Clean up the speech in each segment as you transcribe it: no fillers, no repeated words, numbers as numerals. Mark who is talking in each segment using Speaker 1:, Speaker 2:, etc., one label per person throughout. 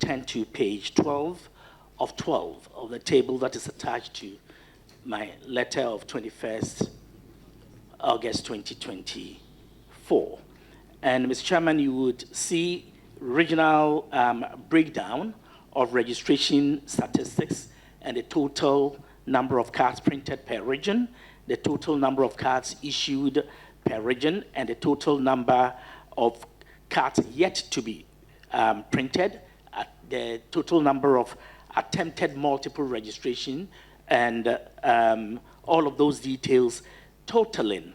Speaker 1: turn to page 12 of 12 of the table that is attached to my letter of 21st August 2024. And Mr. Chairman, you would see regional breakdown of registration statistics and the total number of cards printed per region, the total number of cards issued per region, and the total number of cards yet to be printed, the total number of attempted multiple registration, and all of those details totaling,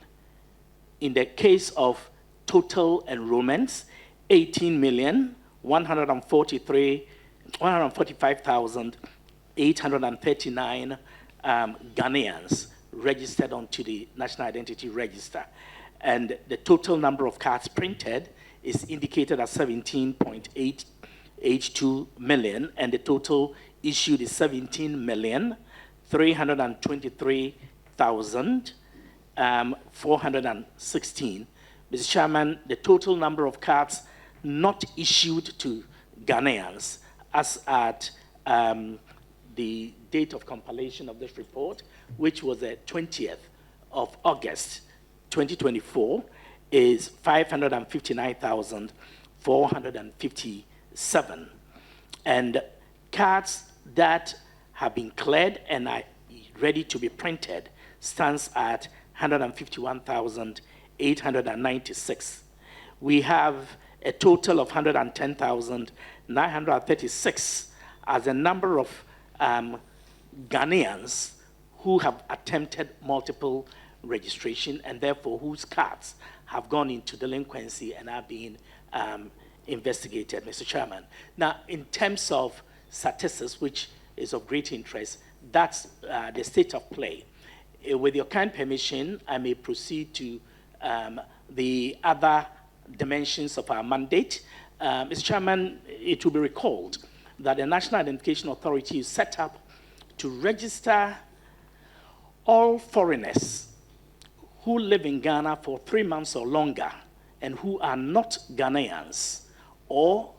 Speaker 1: in the case of total enrollments, 145,839 Ghanaians registered onto the National Identity Register. And the total number of cards printed is indicated as 17.882 million, and the total issued is 17,323,416. Mr. Chairman, the total number of cards not issued to Ghanaians as at the date of compilation of this report, which was the 20th of August 2024, is 559,457. And cards that have been cleared and are ready to be printed stands at 151,896. We have a total of 110,936 as the number of Ghanaians who have attempted multiple registration and therefore whose cards have gone into delinquency and are being investigated, Mr. Chairman. Now, in terms of statistics, which is of great interest, that's the state of play. With your kind permission, I may proceed to the other dimensions of our mandate. Mr. Chairman, it will be recalled that the National Identification Authority is set up to register all foreigners who live in Ghana for 3 months or longer and who are not Ghanaians or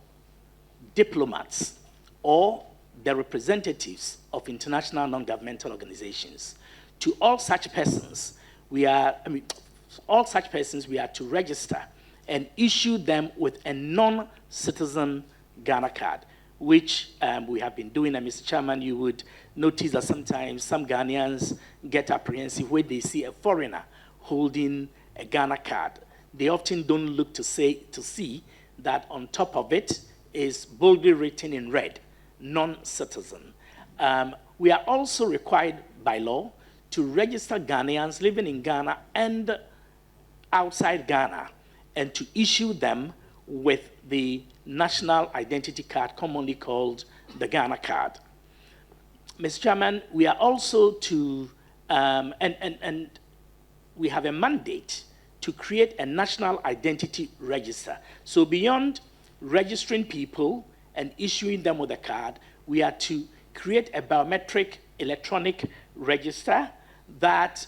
Speaker 1: diplomats or the representatives of international non-governmental organizations. To all such persons, we are to register and issue them with a non-citizen Ghana card, which we have been doing. And Mr. Chairman, you would notice that sometimes some Ghanaians get apprehensive when they see a foreigner holding a Ghana card. They often don't look to see that on top of it is boldly written in red, non-citizen. We are also required by law to register Ghanaians living in Ghana and outside Ghana and to issue them with the national identity card, commonly called the Ghana card. Mr. Chairman, we are also to, and we have a mandate to create a national identity register. So beyond registering people and issuing them with a card, we are to create a biometric electronic register that,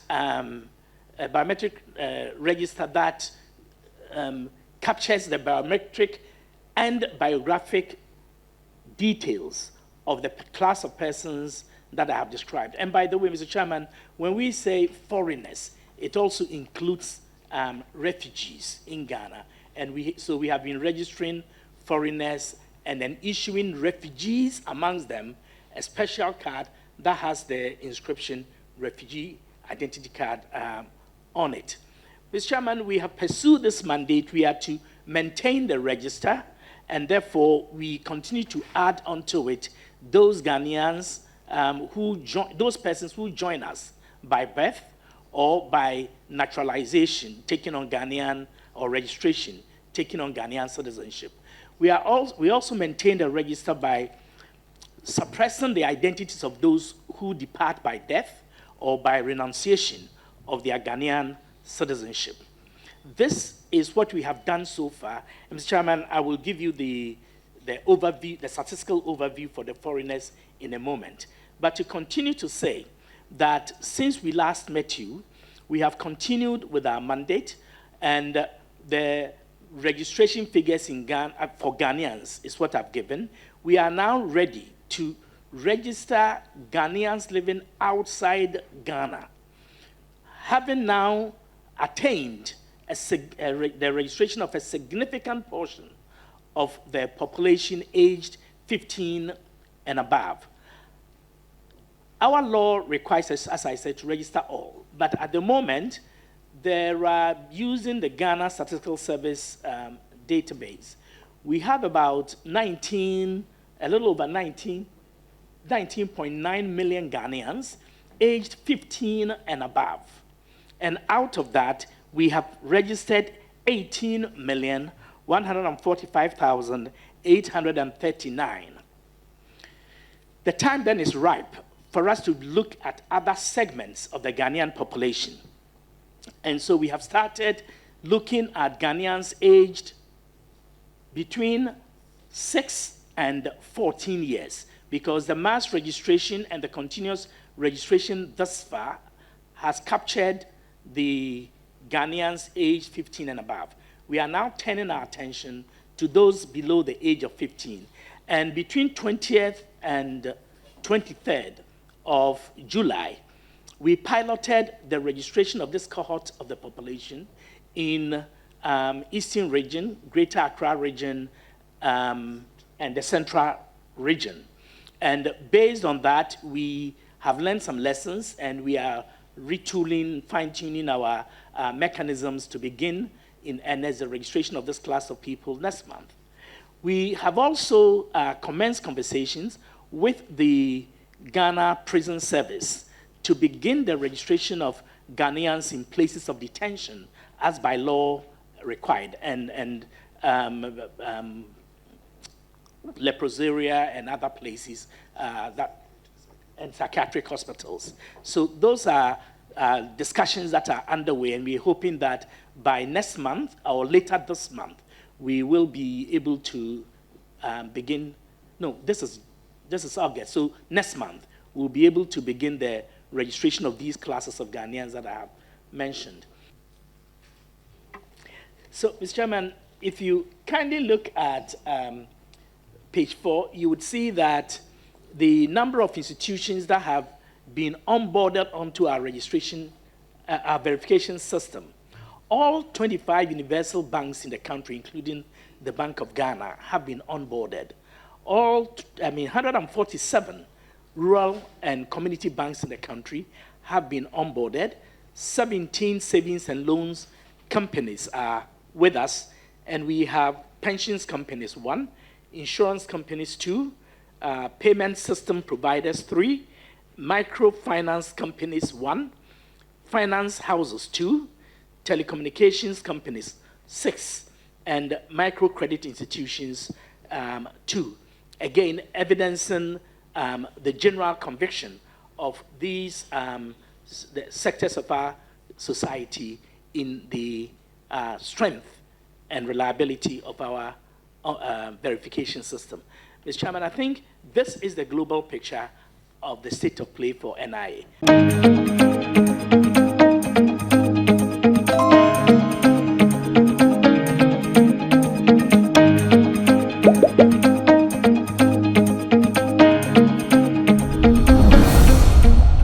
Speaker 1: captures the biometric and biographic details of the class of persons that I have described. And by the way, Mr. Chairman, when we say foreigners, it also includes refugees in Ghana. And so we have been registering foreigners and then issuing refugees amongst them a special card that has the inscription refugee identity card on it. Mr. Chairman, we have pursued this mandate. We are to maintain the register, and therefore we continue to add onto it those Ghanaians those persons who join us by birth or by naturalization, taking on Ghanaian, or registration, taking on Ghanaian citizenship. We also maintain the register by suppressing the identities of those who depart by death or by renunciation of their Ghanaian citizenship. This is what we have done so far. And Mr. Chairman, I will give you the overview, the statistical overview for the foreigners in a moment. But to continue to say that since we last met you, we have continued with our mandate, and the registration figures in Ghana for Ghanaians is what I've given. We are now ready to register Ghanaians living outside Ghana, having now attained the registration of a significant portion of the population aged 15 and above. Our law requires us, as I said, to register all, but at the moment, there are, using the Ghana Statistical Service database, we have about a little over 19.9 million Ghanaians aged 15 and above. And out of that, we have registered 18,145,839. The time then is ripe for us to look at other segments of the Ghanaian population. And so we have started looking at Ghanaians aged between 6 and 14 years, because the mass registration and the continuous registration thus far has captured the Ghanaians aged 15 and above. We are now turning our attention to those below the age of 15. And between 20th and 23rd of July, we piloted the registration of this cohort of the population in Eastern region, Greater Accra region, and the Central region. And based on that, we have learned some lessons, and we are retooling, fine-tuning our mechanisms to begin in earnest the registration of this class of people next month. We have also commenced conversations with the Ghana Prison Service to begin the registration of Ghanaians in places of detention as by law required, and leprosaria and other places and psychiatric hospitals. So those are discussions that are underway, and we're hoping that by next month or later this month, we will be able to begin. No, this is August. So next month, we'll be able to begin the registration of these classes of Ghanaians that I have mentioned. So, Mr. Chairman, if you kindly look at page 4, you would see that the number of institutions that have been onboarded onto our registration, our verification system. All 25 universal banks in the country, including the Bank of Ghana, have been onboarded. 147 rural and community banks in the country have been onboarded. 17 savings and loans companies are with us, and we have pensions companies 1, insurance companies 2, payment system providers 3, microfinance companies 1, finance houses 2, telecommunications companies 6, and microcredit institutions 2. Again, evidencing the general conviction of these the sectors of our society in the strength and reliability of our verification system. Mr. Chairman, I think this is the global picture of the state of play for NIA.